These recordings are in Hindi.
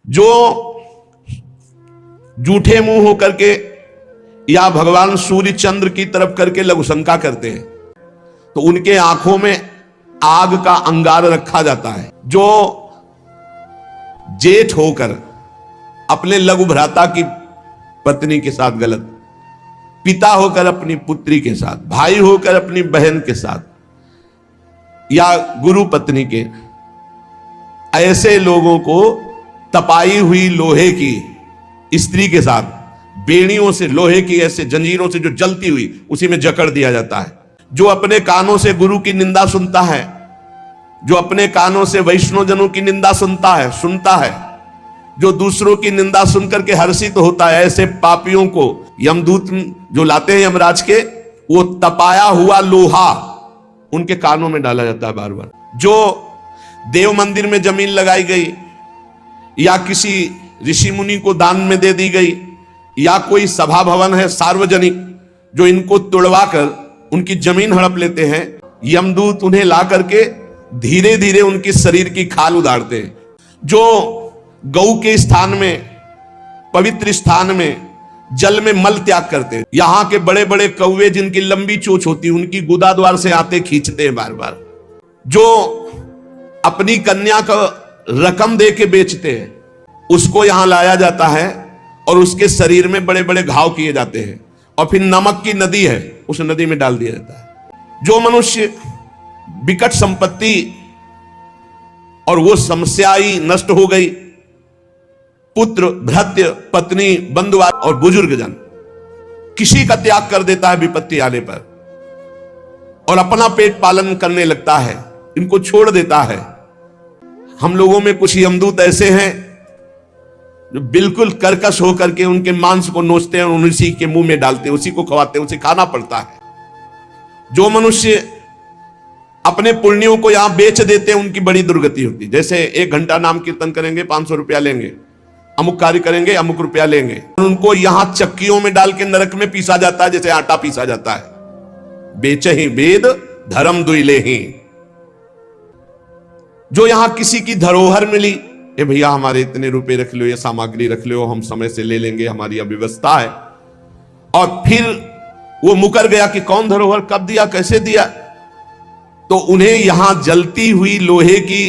जो जूठे मुंह होकर के या भगवान सूर्य चंद्र की तरफ करके लघुशंका करते हैं तो उनके आंखों में आग का अंगार रखा जाता है। जो जेठ होकर अपने लघु भ्राता की पत्नी के साथ गलत, पिता होकर अपनी पुत्री के साथ, भाई होकर अपनी बहन के साथ, या गुरु पत्नी के, ऐसे लोगों को तपाई हुई लोहे की स्त्री के साथ बेड़ियों से, लोहे की ऐसे जंजीरों से जो जलती हुई, उसी में जकड़ दिया जाता है। जो अपने कानों से गुरु की निंदा सुनता है, जो अपने कानों से वैष्णव जनों की निंदा सुनता है, जो दूसरों की निंदा सुनकर के हर्षित होता है, ऐसे पापियों को यमदूत जो लाते हैं यमराज के, वो तपाया हुआ लोहा उनके कानों में डाला जाता है बार बार। जो देव मंदिर में जमीन लगाई गई या किसी ऋषि मुनि को दान में दे दी गई, या कोई सभा भवन है सार्वजनिक, जो इनको तुड़वा कर उनकी जमीन हड़प लेते हैं, यमदूत उन्हें ला करके धीरे धीरे उनकी शरीर की खाल उधारते हैं। जो गौ के स्थान में, पवित्र स्थान में जल में मल त्याग करते हैं, यहां के बड़े बड़े कौवे जिनकी लंबी चोंच होती है, उनकी गुदा द्वार से आते खींचते हैं बार बार। जो अपनी कन्या को रकम दे के बेचते हैं, उसको यहां लाया जाता है और उसके शरीर में बड़े बड़े घाव किए जाते हैं, और फिर नमक की नदी है, उस नदी में डाल दिया जाता है। जो मनुष्य विकट संपत्ति और वो समस्याएं नष्ट हो गई, पुत्र, भृत्य, पत्नी, बंधु और बुजुर्गजन, किसी का त्याग कर देता है विपत्ति आने पर और अपना पेट पालन करने लगता है, इनको छोड़ देता है। हम लोगों में कुछ यमदूत ऐसे हैं जो बिल्कुल कर्कश होकर के उनके मांस को नोचते हैं और उसी के मुंह में डालते हैं, उसी को खवाते हैं, उसे खाना पड़ता है। जो मनुष्य अपने पुण्यों को यहां बेच देते हैं, उनकी बड़ी दुर्गति होती है। जैसे 1 घंटा नाम कीर्तन करेंगे 500 रुपया लेंगे, अमुक कार्य करेंगे अमुक रुपया लेंगे, उनको यहां चक्कियों में डाल के नरक में पीसा जाता है, जैसे आटा पीसा जाता है। बेचे ही वेद धर्म दुइले ही। जो यहां किसी की धरोहर मिली, ए भैया हमारे इतने रुपए रख लो, ये सामग्री रख लो, हम समय से ले लेंगे, हमारी अव्यवस्था है, और फिर वो मुकर गया कि कौन धरोहर कब दिया, कैसे दिया, तो उन्हें यहां जलती हुई लोहे की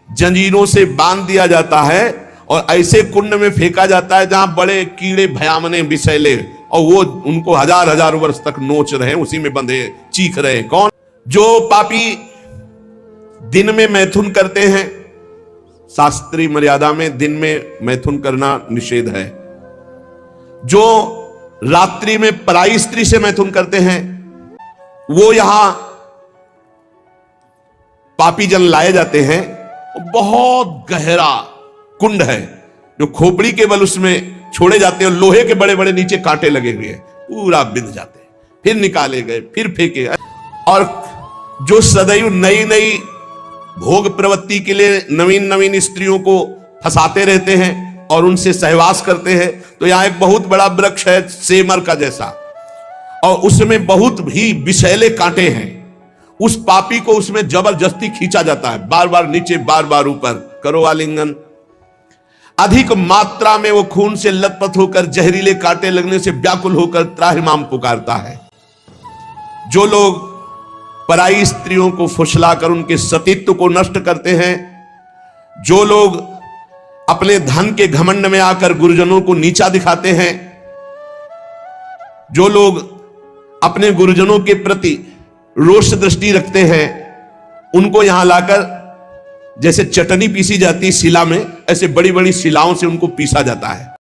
जंजीरों से बांध दिया जाता है और ऐसे कुंड में फेंका जाता है जहां बड़े कीड़े भयामने विषैले, और वो उनको हजार हजार वर्ष तक नोच रहे हैं, उसी में बंधे चीख रहे हैं। कौन? जो पापी दिन में मैथुन करते हैं, शास्त्रीय मर्यादा में दिन में मैथुन करना निषेध है। जो रात्रि में पराई स्त्री से मैथुन करते हैं, वो यहां पापी जन लाए जाते हैं। बहुत गहरा कुंड है जो खोपड़ी के बल उसमें छोड़े जाते हैं, और लोहे के बड़े बड़े नीचे कांटे लगे हुए हैं, पूरा बिंद जाते हैं, फिर निकाले गए, फिर फेंके। और जो सदैव नई नई भोग प्रवृत्ति के लिए नवीन नवीन स्त्रियों को फंसाते रहते हैं और उनसे सहवास करते हैं, तो यहां एक बहुत बड़ा वृक्ष है सेमर का जैसा, और उसमें बहुत भी विषैले कांटे हैं। उस पापी को उसमें जबरदस्ती खींचा जाता है, बार बार नीचे बार बार ऊपर, करो आलिंगन। अधिक मात्रा में वो खून से लथपथ होकर जहरीले कांटे लगने से व्याकुल होकर त्राहिमाम पुकारता है। जो लोग पराई स्त्रियों को फुसलाकर उनके सतीत्व को नष्ट करते हैं, जो लोग अपने धन के घमंड में आकर गुरुजनों को नीचा दिखाते हैं, जो लोग अपने गुरुजनों के प्रति रोष दृष्टि रखते हैं, उनको यहां लाकर जैसे चटनी पीसी जाती शिला में, ऐसे बड़ी बड़ी शिलाओं से उनको पीसा जाता है।